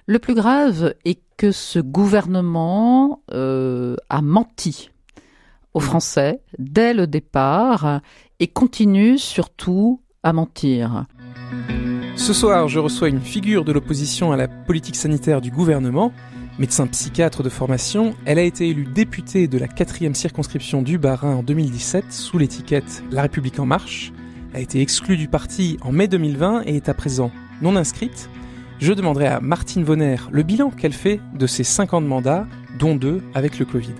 Le plus grave est que ce gouvernement a menti aux Français dès le départ et continue surtout à mentir. Ce soir, je reçois une figure de l'opposition à la politique sanitaire du gouvernement. Médecin psychiatre de formation, elle a été élue députée de la 4e circonscription du Bas-Rhin en 2017 sous l'étiquette La République en marche. Elle a été exclue du parti en mai 2020 et est à présent non inscrite. Je demanderai à Martine Vonner le bilan qu'elle fait de ses 5 ans de mandat, dont 2 avec le Covid.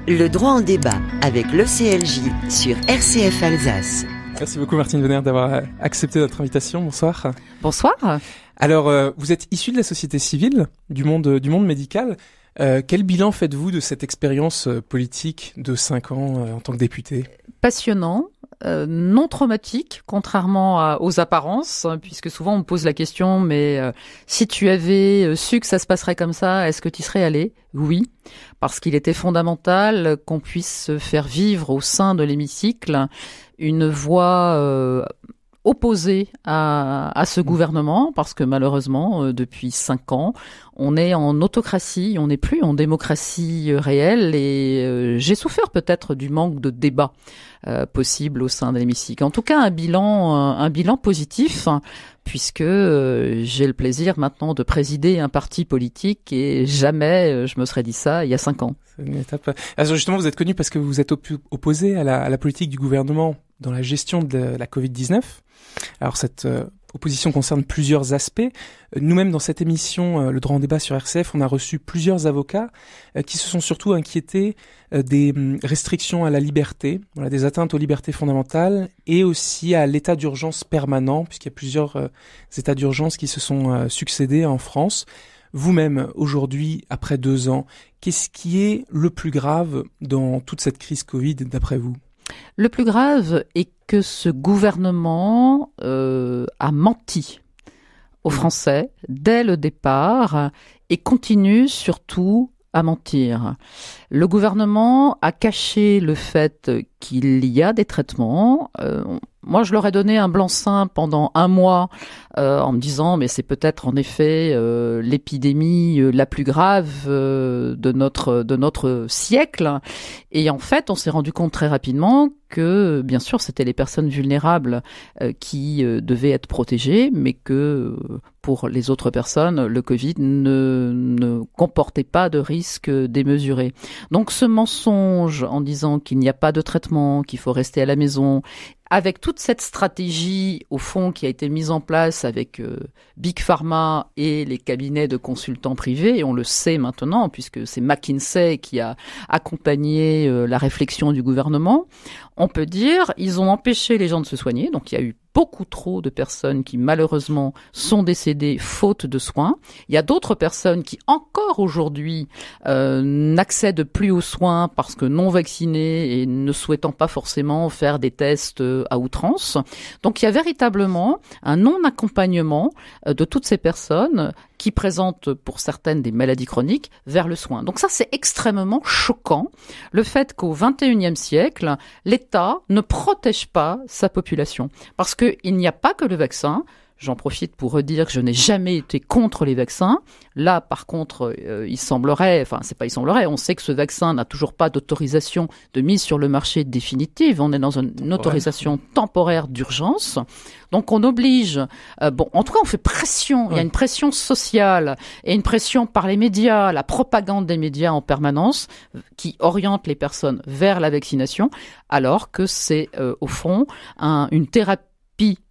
Le droit en débat avec l'ECLJ sur RCF Alsace. Merci beaucoup Martine Vonner d'avoir accepté notre invitation. Bonsoir. Bonsoir. Alors, vous êtes issue de la société civile, du monde médical. Quel bilan faites-vous de cette expérience politique de 5 ans en tant que députée ? Passionnant, non traumatique, contrairement aux apparences, puisque souvent on me pose la question, mais si tu avais su que ça se passerait comme ça, est-ce que tu y serais allé ? Oui, parce qu'il était fondamental qu'on puisse faire vivre au sein de l'hémicycle une voix opposée à ce gouvernement, parce que malheureusement, depuis 5 ans, on est en autocratie, on n'est plus en démocratie réelle, et j'ai souffert peut-être du manque de débat possible au sein de l'hémicycle. En tout cas, un bilan positif, puisque j'ai le plaisir maintenant de présider un parti politique, et jamais je me serais dit ça il y a 5 ans. C'est une étape. Alors justement, vous êtes connu parce que vous êtes opposé à la politique du gouvernement dans la gestion de la Covid-19. Alors cette opposition concerne plusieurs aspects. Nous-mêmes, dans cette émission, le droit en débat sur RCF, on a reçu plusieurs avocats qui se sont surtout inquiétés des restrictions à la liberté, des atteintes aux libertés fondamentales, et aussi à l'état d'urgence permanent, puisqu'il y a plusieurs états d'urgence qui se sont succédés en France. Vous-même, aujourd'hui, après 2 ans, qu'est-ce qui est le plus grave dans toute cette crise Covid, d'après vous ? Le plus grave est que ce gouvernement a menti aux Français dès le départ et continue surtout à mentir. Le gouvernement a caché le fait qu'il y a des traitements. Moi, je leur ai donné un blanc-seing pendant 1 mois en me disant mais c'est peut-être en effet l'épidémie la plus grave de notre siècle. Et en fait, on s'est rendu compte très rapidement que, bien sûr, c'était les personnes vulnérables qui devaient être protégées, mais que pour les autres personnes, le Covid ne comportait pas de risque démesuré. Donc ce mensonge en disant qu'il n'y a pas de traitement, qu'il faut rester à la maison, avec toute cette stratégie, au fond, qui a été mise en place avec Big Pharma et les cabinets de consultants privés, et on le sait maintenant, puisque c'est McKinsey qui a accompagné la réflexion du gouvernement, on peut dire ils ont empêché les gens de se soigner. Donc il y a eu beaucoup trop de personnes qui malheureusement sont décédées faute de soins. Il y a d'autres personnes qui encore aujourd'hui n'accèdent plus aux soins parce que non vaccinées et ne souhaitant pas forcément faire des tests à outrance. Donc il y a véritablement un non-accompagnement de toutes ces personnes qui présentent pour certaines des maladies chroniques vers le soin. Donc ça, c'est extrêmement choquant, le fait qu'au XXIe siècle, l'État ne protège pas sa population. Parce qu'il n'y a pas que le vaccin. J'en profite pour redire que je n'ai jamais été contre les vaccins. Là, par contre, il semblerait, on sait que ce vaccin n'a toujours pas d'autorisation de mise sur le marché définitive. On est dans une autorisation temporaire d'urgence. Donc, on oblige, en tout cas, on fait pression. Il y a une pression sociale et une pression par les médias, la propagande des médias en permanence, qui oriente les personnes vers la vaccination, alors que c'est, au fond, une thérapie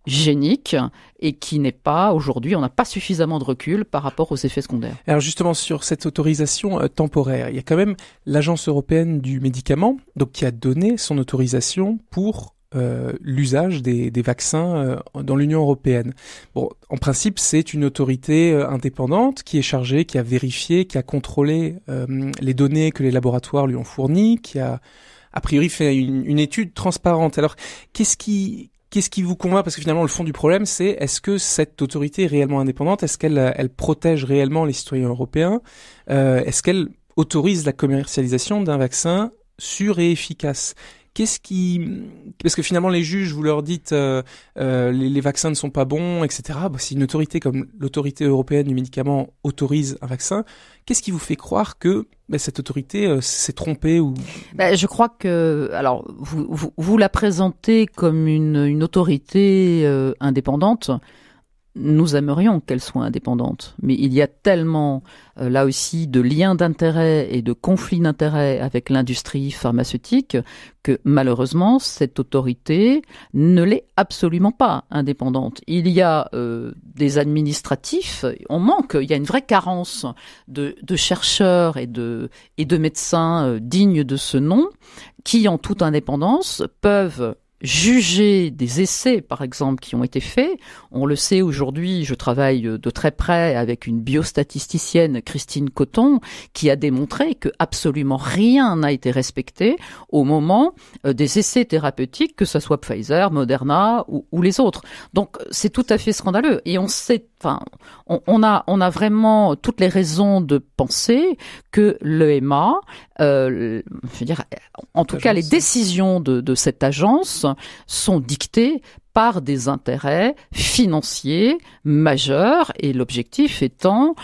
génique et qui n'est pas, aujourd'hui, on n'a pas suffisamment de recul par rapport aux effets secondaires. Alors justement, sur cette autorisation temporaire, il y a quand même l'Agence européenne du médicament, donc qui a donné son autorisation pour l'usage des vaccins dans l'Union européenne. Bon, en principe, c'est une autorité indépendante qui est chargée, qui a vérifié, qui a contrôlé les données que les laboratoires lui ont fournies, qui a priori fait une étude transparente. Alors, qu'est-ce qui vous convainc ? Parce que finalement, le fond du problème, c'est est-ce que cette autorité est réellement indépendante ? Est-ce qu'elle protège réellement les citoyens européens ? Est-ce qu'elle autorise la commercialisation d'un vaccin sûr et efficace ? Parce que finalement les juges, vous leur dites les vaccins ne sont pas bons, etc. Si une autorité comme l'autorité européenne du médicament autorise un vaccin, qu'est-ce qui vous fait croire que cette autorité s'est trompée ou... Je crois que, alors, vous la présentez comme une autorité indépendante. Nous aimerions qu'elle soit indépendante, mais il y a tellement, là aussi, de liens d'intérêt et de conflits d'intérêt avec l'industrie pharmaceutique que malheureusement, cette autorité ne l'est absolument pas indépendante. Il y a des administratifs, il y a une vraie carence de chercheurs et de médecins dignes de ce nom qui, en toute indépendance, peuvent juger des essais, par exemple, qui ont été faits. On le sait aujourd'hui, je travaille de très près avec une biostatisticienne, Christine Coton, qui a démontré que absolument rien n'a été respecté au moment des essais thérapeutiques, que ce soit Pfizer, Moderna ou les autres. Donc, c'est tout à fait scandaleux. Et on sait, on a vraiment toutes les raisons de penser que l'EMA, je veux dire, en tout cas, les décisions de cette agence sont dictées par des intérêts financiers majeurs, et l'objectif étant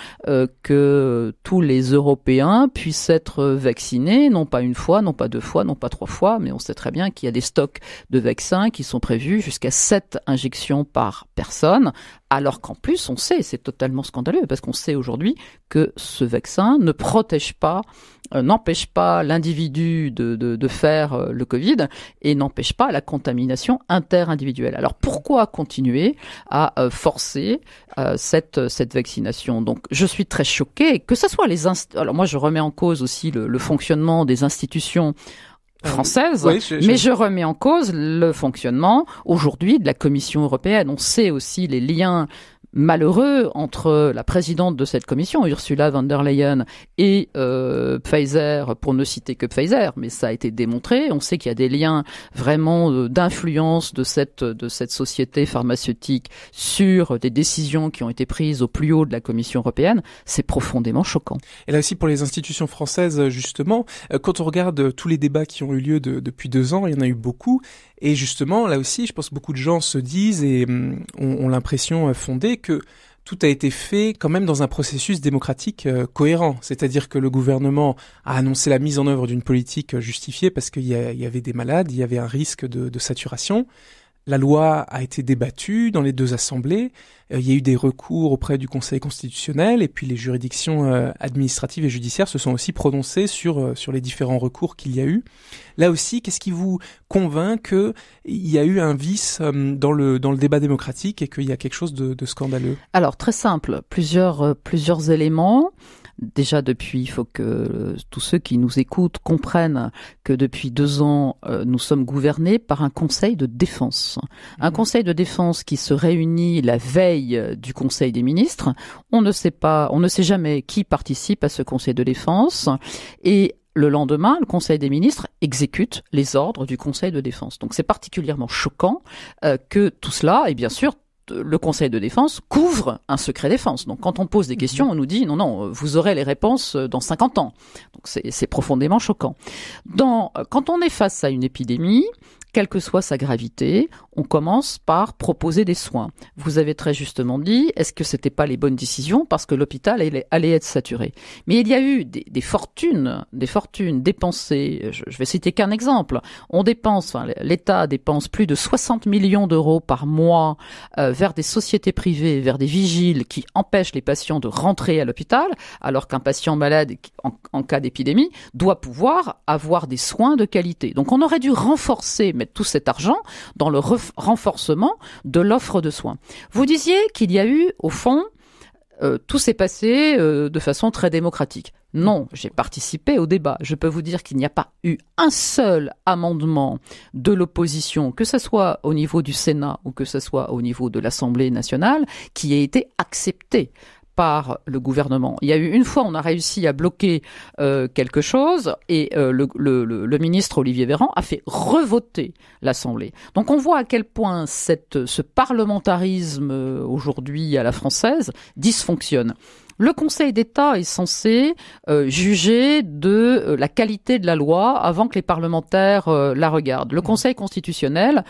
que tous les Européens puissent être vaccinés, non pas une fois, non pas deux fois, non pas trois fois, mais on sait très bien qu'il y a des stocks de vaccins qui sont prévus jusqu'à 7 injections par personne, alors qu'en plus, on sait, c'est totalement scandaleux, parce qu'on sait aujourd'hui que ce vaccin ne protège pas, n'empêche pas l'individu de faire le Covid et n'empêche pas la contamination interindividuelle. Alors pourquoi continuer à forcer cette vaccination? Donc je suis très choquée, que ce soit alors moi je remets en cause aussi le fonctionnement des institutions françaises, oui, mais je remets en cause le fonctionnement aujourd'hui de la Commission européenne. On sait aussi les liens malheureux entre la présidente de cette commission, Ursula von der Leyen, et Pfizer, pour ne citer que Pfizer, mais ça a été démontré. On sait qu'il y a des liens vraiment d'influence de cette société pharmaceutique sur des décisions qui ont été prises au plus haut de la Commission européenne. C'est profondément choquant. Et là aussi pour les institutions françaises, justement, quand on regarde tous les débats qui ont eu lieu depuis 2 ans, il y en a eu beaucoup. Et justement, là aussi, je pense que beaucoup de gens se disent et ont l'impression fondée que tout a été fait quand même dans un processus démocratique cohérent. C'est-à-dire que le gouvernement a annoncé la mise en œuvre d'une politique justifiée parce qu'il y avait des malades, il y avait un risque de saturation. La loi a été débattue dans les 2 assemblées. Il y a eu des recours auprès du Conseil constitutionnel et puis les juridictions administratives et judiciaires se sont aussi prononcées sur les différents recours qu'il y a eu. Là aussi, qu'est-ce qui vous convainc qu'il y a eu un vice dans le débat démocratique et qu'il y a quelque chose de scandaleux? Alors, très simple, plusieurs éléments. Déjà il faut que tous ceux qui nous écoutent comprennent que depuis 2 ans, nous sommes gouvernés par un conseil de défense. Un conseil de défense qui se réunit la veille du conseil des ministres. On ne sait jamais qui participe à ce conseil de défense, et le lendemain, le Conseil des ministres exécute les ordres du Conseil de défense. Donc c'est particulièrement choquant que tout cela, et bien sûr, le Conseil de défense couvre un secret défense. Donc quand on pose des questions, on nous dit non, vous aurez les réponses dans 50 ans. Donc c'est profondément choquant. Quand on est face à une épidémie, quelle que soit sa gravité, on commence par proposer des soins. Vous avez très justement dit, est-ce que c'était pas les bonnes décisions parce que l'hôpital allait être saturé? Mais il y a eu des fortunes dépensées. Je vais citer qu'un exemple. L'État dépense plus de 60 millions d'euros par mois vers des sociétés privées, vers des vigiles qui empêchent les patients de rentrer à l'hôpital, alors qu'un patient malade en cas d'épidémie doit pouvoir avoir des soins de qualité. Donc on aurait dû mettre tout cet argent dans le renforcement de l'offre de soins. Vous disiez qu'il y a eu, au fond, tout s'est passé de façon très démocratique. Non, j'ai participé au débat. Je peux vous dire qu'il n'y a pas eu un seul amendement de l'opposition, que ce soit au niveau du Sénat ou que ce soit au niveau de l'Assemblée nationale, qui ait été accepté par le gouvernement. Il y a eu une fois, on a réussi à bloquer quelque chose et le ministre Olivier Véran a fait revoter l'Assemblée. Donc on voit à quel point ce parlementarisme aujourd'hui à la française dysfonctionne. Le Conseil d'État est censé juger de la qualité de la loi avant que les parlementaires la regardent. Le Conseil constitutionnel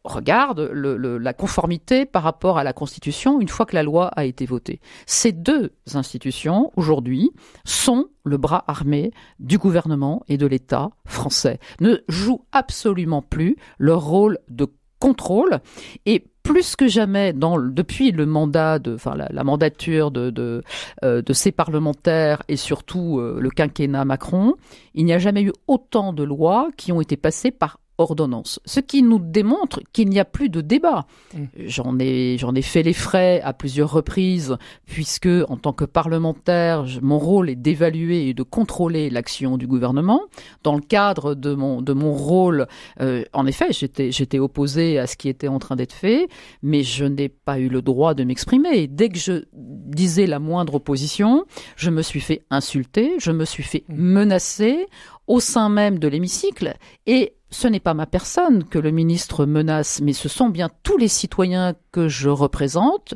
regarde la conformité par rapport à la Constitution une fois que la loi a été votée. Ces deux institutions, aujourd'hui, sont le bras armé du gouvernement et de l'État français, ne jouent absolument plus leur rôle de contrôle et plus que jamais, depuis le mandat la mandature de ces parlementaires et surtout le quinquennat Macron, il n'y a jamais eu autant de lois qui ont été passées par ordonnance. Ce qui nous démontre qu'il n'y a plus de débat. J'en ai fait les frais à plusieurs reprises, puisque en tant que parlementaire, mon rôle est d'évaluer et de contrôler l'action du gouvernement. Dans le cadre de mon rôle, en effet, j'étais opposée à ce qui était en train d'être fait, mais je n'ai pas eu le droit de m'exprimer. Dès que je disais la moindre opposition, je me suis fait insulter, je me suis fait menacer au sein même de l'hémicycle, et ce n'est pas ma personne que le ministre menace, mais ce sont bien tous les citoyens que je représente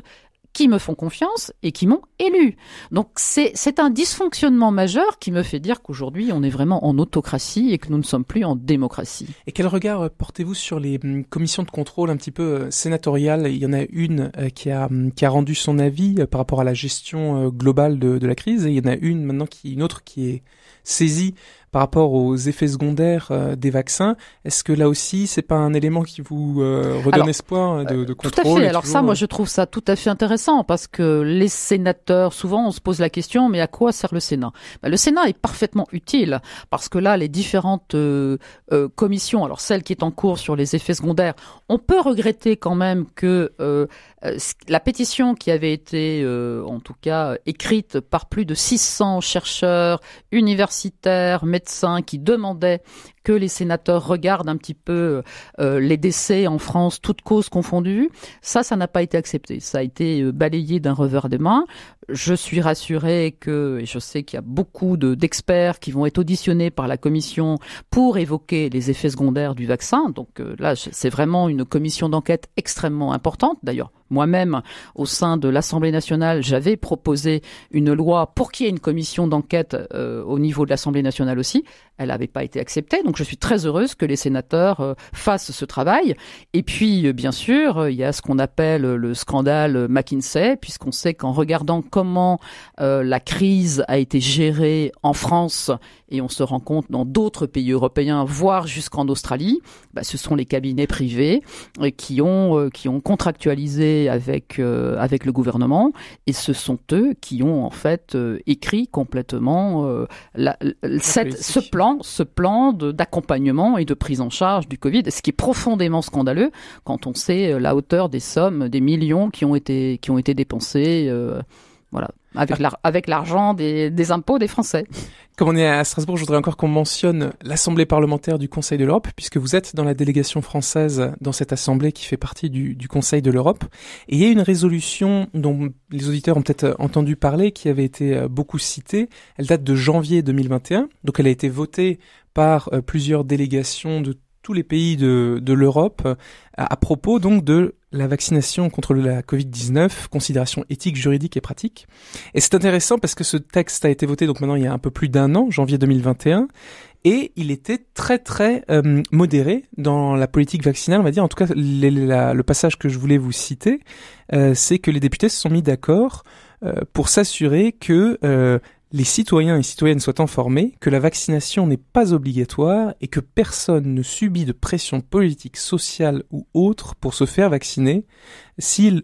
qui me font confiance et qui m'ont élu. Donc c'est un dysfonctionnement majeur qui me fait dire qu'aujourd'hui on est vraiment en autocratie et que nous ne sommes plus en démocratie. Et quel regard portez-vous sur les commissions de contrôle un petit peu sénatoriales? Il y en a une qui a rendu son avis par rapport à la gestion globale de la crise, et il y en a une autre qui est saisie par rapport aux effets secondaires des vaccins. Est-ce que là aussi, c'est pas un élément qui vous redonne espoir de contrôle? Tout à fait. Alors ça, moi, je trouve ça tout à fait intéressant parce que les sénateurs, souvent, on se pose la question, mais à quoi sert le Sénat? Le Sénat est parfaitement utile parce que là, les différentes commissions, alors celle qui est en cours sur les effets secondaires, on peut regretter quand même que la pétition qui avait été, en tout cas, écrite par plus de 600 chercheurs, universitaires, médecins qui demandaient que les sénateurs regardent un petit peu les décès en France, toutes causes confondues, ça n'a pas été accepté. Ça a été balayé d'un revers de main. Je suis rassurée et je sais qu'il y a beaucoup d'experts qui vont être auditionnés par la commission pour évoquer les effets secondaires du vaccin. Donc là, c'est vraiment une commission d'enquête extrêmement importante. D'ailleurs, moi-même, au sein de l'Assemblée nationale, j'avais proposé une loi pour qu'il y ait une commission d'enquête au niveau de l'Assemblée nationale aussi. Elle n'avait pas été acceptée, donc je suis très heureuse que les sénateurs fassent ce travail. Et puis, bien sûr, il y a ce qu'on appelle le scandale McKinsey, puisqu'on sait qu'en regardant comment la crise a été gérée en France, et on se rend compte dans d'autres pays européens, voire jusqu'en Australie, ce sont les cabinets privés qui ont contractualisé avec le gouvernement, et ce sont eux qui ont en fait écrit complètement ce plan d'accompagnement et de prise en charge du Covid, ce qui est profondément scandaleux quand on sait la hauteur des sommes, des millions qui ont été dépensés, avec l'argent des impôts des Français. Comme on est à Strasbourg, je voudrais encore qu'on mentionne l'Assemblée parlementaire du Conseil de l'Europe, puisque vous êtes dans la délégation française dans cette assemblée qui fait partie du Conseil de l'Europe. Et il y a une résolution dont les auditeurs ont peut-être entendu parler, qui avait été beaucoup citée. Elle date de janvier 2021, donc elle a été votée par plusieurs délégations de tous les pays de l'Europe à propos donc de la vaccination contre la Covid-19, considérations éthiques, juridiques et pratiques. Et c'est intéressant parce que ce texte a été voté donc maintenant il y a un peu plus d'un an, janvier 2021, et il était très très modéré dans la politique vaccinale, on va dire. En tout cas, le passage que je voulais vous citer, c'est que les députés se sont mis d'accord pour s'assurer que les citoyens et citoyennes soient informés que la vaccination n'est pas obligatoire et que personne ne subit de pression politique, sociale ou autre pour se faire vacciner s'il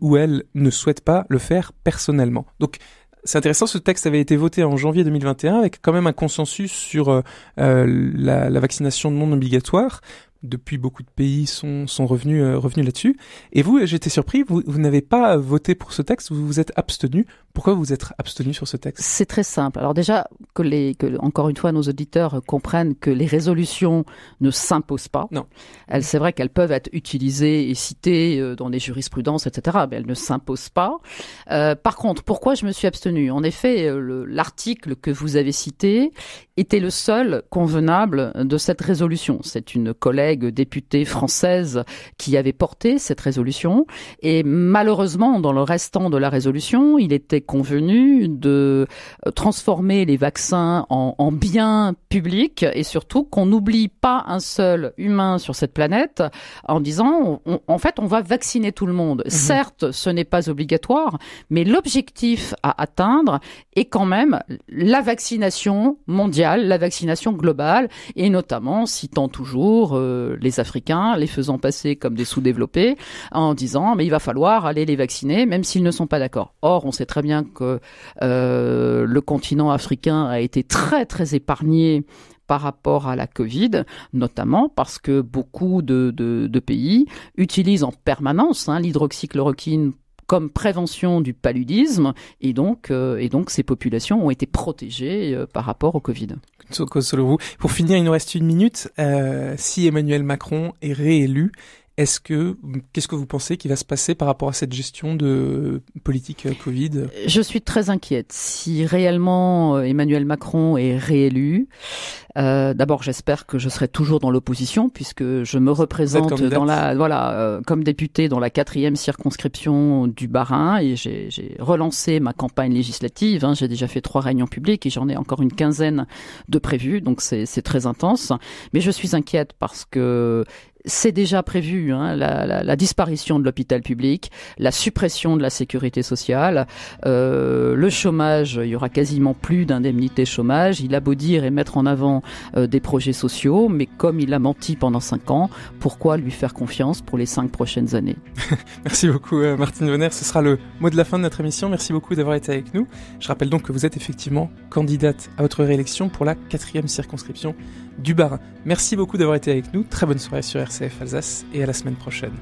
ou elle ne souhaite pas le faire personnellement. Donc, c'est intéressant, ce texte avait été voté en janvier 2021 avec quand même un consensus sur la vaccination non obligatoire. Depuis, beaucoup de pays sont revenus là-dessus. Et vous, j'étais surpris, vous n'avez pas voté pour ce texte, vous vous êtes abstenu. Pourquoi vous êtes abstenu sur ce texte? C'est très simple. Alors déjà, que encore une fois, nos auditeurs comprennent que les résolutions ne s'imposent pas. Non. C'est vrai qu'elles peuvent être utilisées et citées dans des jurisprudences, etc., mais elles ne s'imposent pas. Par contre, pourquoi je me suis abstenu? En effet, l'article que vous avez cité était le seul convenable de cette résolution. C'est une collègue députée française qui avait porté cette résolution et malheureusement, dans le restant de la résolution, il était convenu de transformer les vaccins en biens publics et surtout qu'on n'oublie pas un seul humain sur cette planète en disant, en fait, on va vacciner tout le monde. Certes, ce n'est pas obligatoire, mais l'objectif à atteindre est quand même la vaccination mondiale, la vaccination globale, et notamment citant toujours les Africains, les faisant passer comme des sous-développés, en disant mais il va falloir aller les vacciner, même s'ils ne sont pas d'accord. Or, on sait très bien que le continent africain a été très très épargné par rapport à la Covid, notamment parce que beaucoup de pays utilisent en permanence l'hydroxychloroquine comme prévention du paludisme, et donc ces populations ont été protégées par rapport au Covid. Pour finir, il nous reste 1 minute. Si Emmanuel Macron est réélu, qu'est-ce que vous pensez qu'il va se passer par rapport à cette gestion de politique Covid ? Je suis très inquiète. Si réellement Emmanuel Macron est réélu, d'abord j'espère que je serai toujours dans l'opposition puisque je me représente comme députée dans la 4e circonscription du Bas-Rhin et j'ai relancé ma campagne législative. J'ai déjà fait 3 réunions publiques et j'en ai encore une quinzaine de prévues, donc c'est très intense. Mais je suis inquiète parce que c'est déjà prévu, la disparition de l'hôpital public, la suppression de la sécurité sociale, le chômage, il y aura quasiment plus d'indemnité chômage. Il a beau dire et mettre en avant des projets sociaux, mais comme il a menti pendant 5 ans, pourquoi lui faire confiance pour les 5 prochaines années ? Merci beaucoup Martine Vonner, ce sera le mot de la fin de notre émission. Merci beaucoup d'avoir été avec nous. Je rappelle donc que vous êtes effectivement candidate à votre réélection pour la 4e circonscription du Bas-Rhin. Merci beaucoup d'avoir été avec nous. Très bonne soirée sur RCF Alsace et à la semaine prochaine.